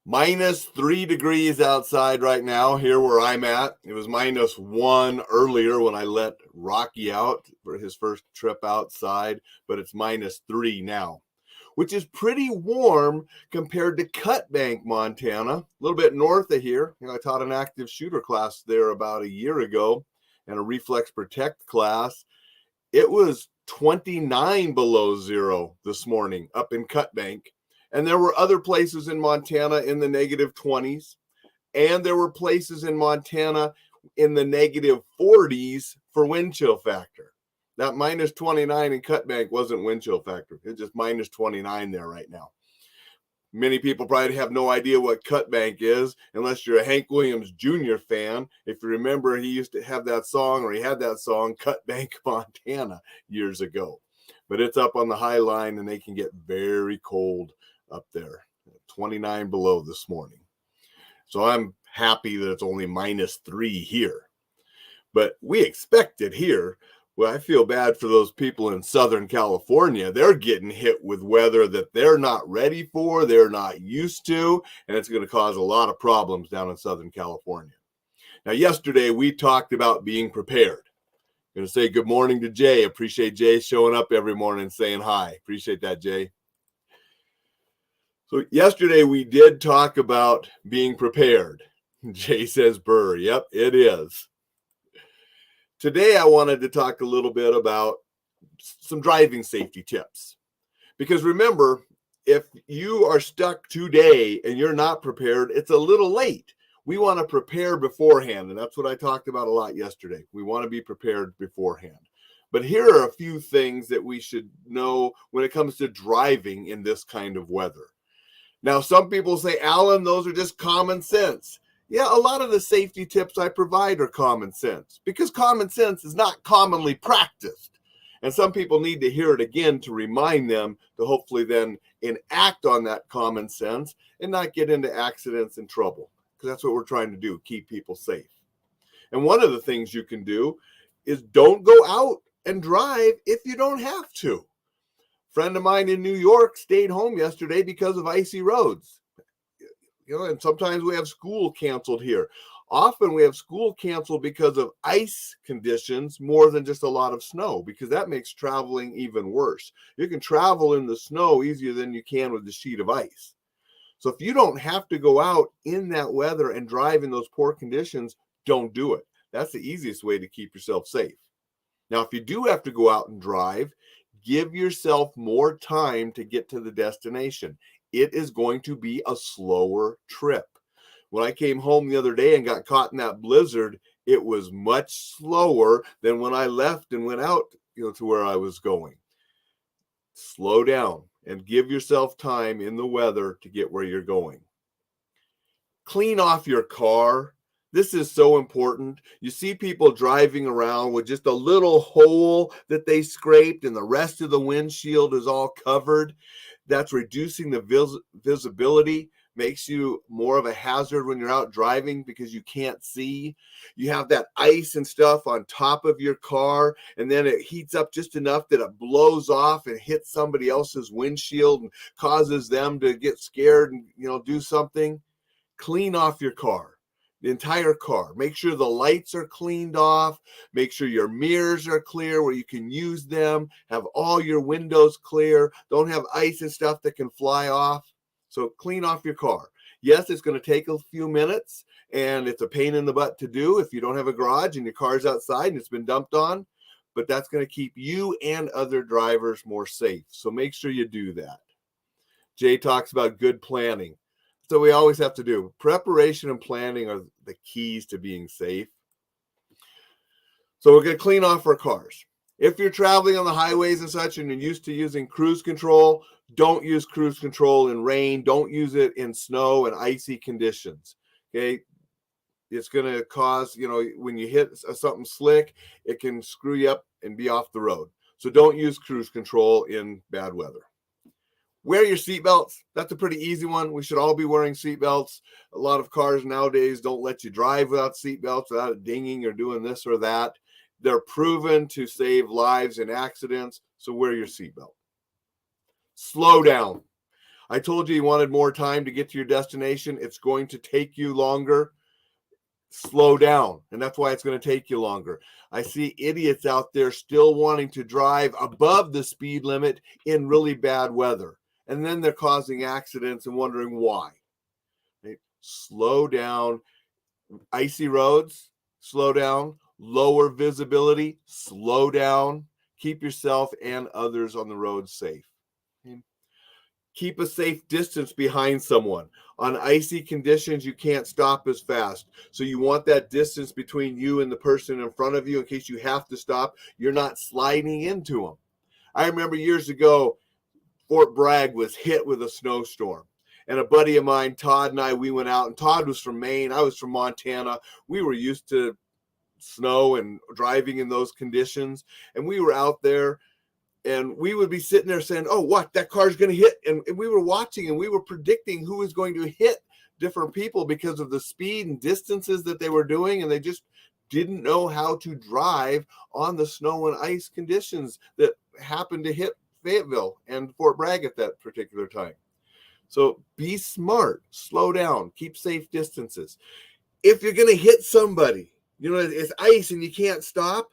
-3 degrees outside right now here where I'm at. It was -1 earlier when I let Rocky out for his first trip outside, but it's -3 now, which is pretty warm compared to Cut Bank, Montana, a little bit north of here. I taught an active shooter class there about a year ago and a reflex protect class. It was 29 below zero this morning up in Cut Bank. And there were other places in Montana in the -20s. And there were places in Montana in the -40s for wind chill factor. That -29 in Cut Bank wasn't wind chill factor. It's just -29 there right now. Many people probably have no idea what Cut Bank is unless you're a Hank Williams Jr. fan. If you remember, he used to have that song, or he had that song, Cut Bank, Montana, years ago. But it's up on the high line, and they can get very cold up there, 29 below this morning. So I'm happy that it's only -3 here. But we expect it here. Well, I feel bad for those people in Southern California. They're getting hit with weather that they're not ready for, they're not used to, and it's going to cause a lot of problems down in Southern California. Now, yesterday we talked about being prepared. I'm going to say good morning to Jay. Appreciate Jay showing up every morning and saying hi. Appreciate that, Jay. So yesterday we did talk about being prepared. Jay says Burr. Yep, it is. Today, I wanted to talk a little bit about some driving safety tips. Because remember, if you are stuck today and you're not prepared, it's a little late. We want to prepare beforehand, and that's what I talked about a lot yesterday. We want to be prepared beforehand. But here are a few things that we should know when it comes to driving in this kind of weather. Now, some people say, Alan, those are just common sense. Yeah, a lot of the safety tips I provide are common sense because common sense is not commonly practiced. And some people need to hear it again to remind them to hopefully then enact on that common sense and not get into accidents and trouble, because that's what we're trying to do, keep people safe. And one of the things you can do is don't go out and drive if you don't have to. A friend of mine in New York stayed home yesterday because of icy roads. And sometimes we have school canceled here. Often we have school canceled because of ice conditions more than just a lot of snow, because that makes traveling even worse. You can travel in the snow easier than you can with the sheet of ice. So if you don't have to go out in that weather and drive in those poor conditions, don't do it. That's the easiest way to keep yourself safe. Now, if you do have to go out and drive, give yourself more time to get to the destination. It is going to be a slower trip. When I came home the other day and got caught in that blizzard, it was much slower than when I left and went out, to where I was going. Slow down and give yourself time in the weather to get where you're going. Clean off your car. This is so important. You see people driving around with just a little hole that they scraped and the rest of the windshield is all covered. That's reducing the visibility, makes you more of a hazard when you're out driving because you can't see. You have that ice and stuff on top of your car, and then it heats up just enough that it blows off and hits somebody else's windshield and causes them to get scared and do something. Clean off your car. The entire car. Make sure the lights are cleaned off. Make sure your mirrors are clear where you can use them. Have all your windows clear. Don't have ice and stuff that can fly off. So clean off your car. Yes, it's going to take a few minutes and it's a pain in the butt to do if you don't have a garage and your car's outside and it's been dumped on, but that's going to keep you and other drivers more safe. So make sure you do that. Jay talks about good planning. So we always have to do preparation and planning are the keys to being safe. So we're going to clean off our cars. If you're traveling on the highways and such and you're used to using cruise control, don't use cruise control in rain. Don't use it in snow and icy conditions. Okay. It's going to cause, when you hit something slick, it can screw you up and be off the road. So don't use cruise control in bad weather. Wear your seatbelts. That's a pretty easy one. We should all be wearing seatbelts. A lot of cars nowadays don't let you drive without seatbelts, without it dinging or doing this or that. They're proven to save lives in accidents, so wear your seatbelt. Slow down. I told you wanted more time to get to your destination. It's going to take you longer. Slow down. And that's why it's going to take you longer. I see idiots out there still wanting to drive above the speed limit in really bad weather. And then they're causing accidents and wondering why. Right? Slow down. Icy roads, slow down. Lower visibility, slow down. Keep yourself and others on the road safe. Keep a safe distance behind someone. On icy conditions, you can't stop as fast. So you want that distance between you and the person in front of you in case you have to stop. You're not sliding into them. I remember years ago, Fort Bragg was hit with a snowstorm. And a buddy of mine, Todd, and I, we went out, and Todd was from Maine. I was from Montana. We were used to snow and driving in those conditions. And we were out there, and we would be sitting there saying, oh, what, that car's going to hit. And we were watching, and we were predicting who was going to hit different people because of the speed and distances that they were doing. And they just didn't know how to drive on the snow and ice conditions that happened to hit Fayetteville and Fort Bragg at that particular time. So be smart, slow down, keep safe distances. If you're going to hit somebody, it's ice and you can't stop,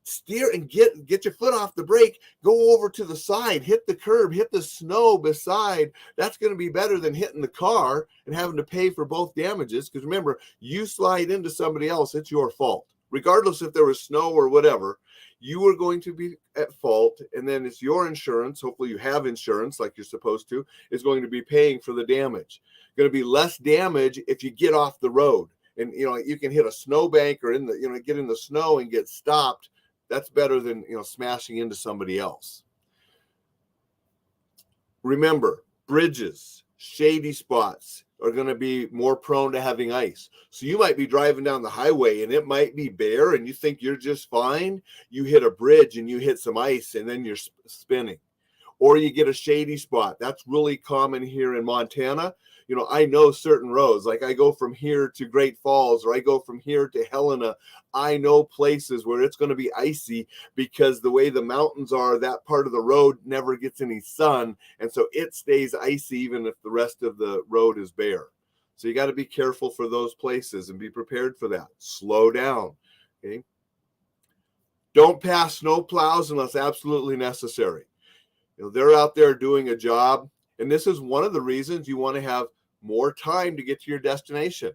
steer and get your foot off the brake, go over to the side, hit the curb, hit the snow beside. That's going to be better than hitting the car and having to pay for both damages. Because remember, you slide into somebody else, it's your fault. Regardless if there was snow or whatever, you are going to be at fault, and then it's your insurance. Hopefully you have insurance like you're supposed to, is going to be paying for the damage. Going to be less damage if you get off the road. And you can hit a snowbank or get in the snow and get stopped. That's better than smashing into somebody else. Remember, bridges, shady spots are going to be more prone to having ice. So you might be driving down the highway and it might be bare and you think you're just fine. You hit a bridge and you hit some ice and then you're spinning. Or you get a shady spot. That's really common here in Montana. I know certain roads, like I go from here to Great Falls, or I go from here to Helena. I know places where it's going to be icy because the way the mountains are, that part of the road never gets any sun. And so it stays icy even if the rest of the road is bare. So you got to be careful for those places and be prepared for that. Slow down. Okay. Don't pass snow plows unless absolutely necessary. They're out there doing a job. And this is one of the reasons you want to have more time to get to your destination.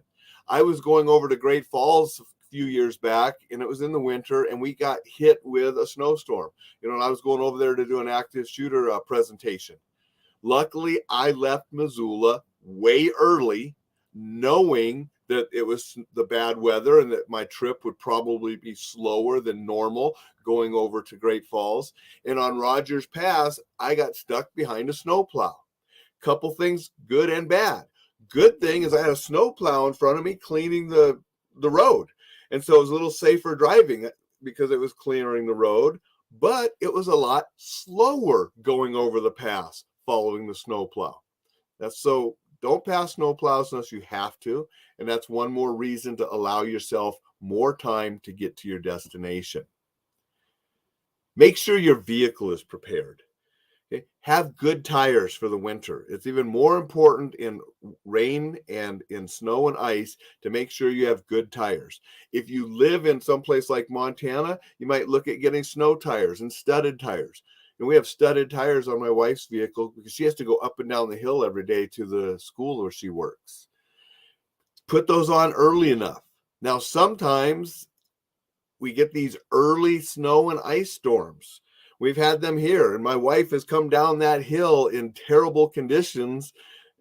I was going over to Great Falls a few years back, and it was in the winter, and we got hit with a snowstorm. And I was going over there to do an active shooter presentation. Luckily, I left Missoula way early, knowing that it was the bad weather and that my trip would probably be slower than normal going over to Great Falls. And on Rogers Pass, I got stuck behind a snowplow. Couple things, good and bad. Good thing is I had a snowplow in front of me cleaning the road. And so it was a little safer driving because it was clearing the road, but it was a lot slower going over the pass following the snowplow. So don't pass snowplows unless you have to. And that's one more reason to allow yourself more time to get to your destination. Make sure your vehicle is prepared. Okay? Have good tires for the winter. It's even more important in rain and in snow and ice to make sure you have good tires. If you live in some place like Montana, you might look at getting snow tires and studded tires. And we have studded tires on my wife's vehicle because she has to go up and down the hill every day to the school where she works. Put those on early enough. Now, sometimes we get these early snow and ice storms. We've had them here, and my wife has come down that hill in terrible conditions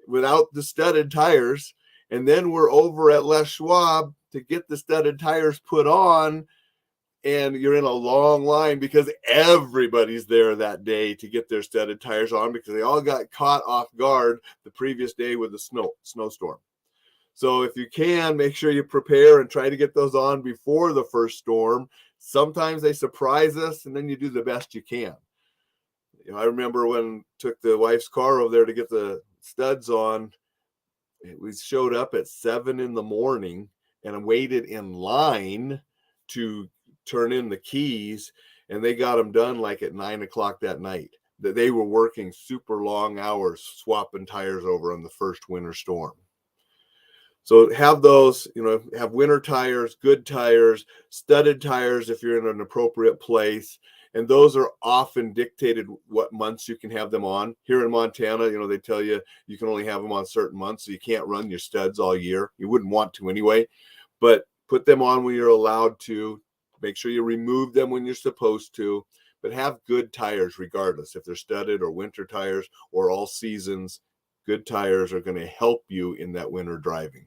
without the studded tires. And then we're over at Les Schwab to get the studded tires put on, and you're in a long line because everybody's there that day to get their studded tires on because they all got caught off guard the previous day with the snowstorm. So if you can, make sure you prepare and try to get those on before the first storm. Sometimes they surprise us, and then you do the best you can. I remember when I took the wife's car over there to get the studs on, we showed up at 7 a.m. and I waited in line to turn in the keys, and they got them done like at 9 o'clock that night. that they were working super long hours swapping tires over on the first winter storm. So have those, have winter tires, good tires, studded tires if you're in an appropriate place. And those are often dictated what months you can have them on. Here in Montana, they tell you you can only have them on certain months, so you can't run your studs all year. You wouldn't want to anyway, but put them on when you're allowed to. Make sure you remove them when you're supposed to, but have good tires regardless. If they're studded or winter tires or all seasons, good tires are going to help you in that winter driving.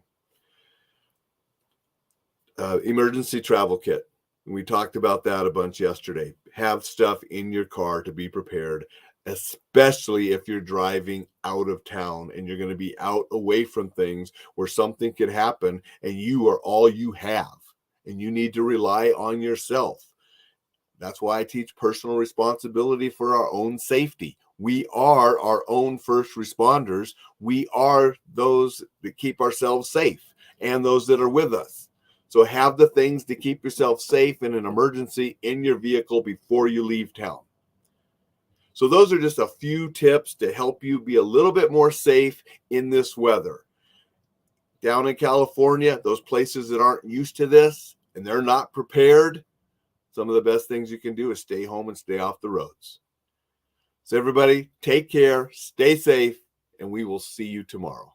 Emergency travel kit. We talked about that a bunch yesterday. Have stuff in your car to be prepared, especially if you're driving out of town and you're going to be out away from things where something could happen and you are all you have and you need to rely on yourself. That's why I teach personal responsibility for our own safety. We are our own first responders. We are those that keep ourselves safe and those that are with us. So have the things to keep yourself safe in an emergency in your vehicle before you leave town. So those are just a few tips to help you be a little bit more safe in this weather. Down in California, those places that aren't used to this and they're not prepared, some of the best things you can do is stay home and stay off the roads. So everybody, take care, stay safe, and we will see you tomorrow.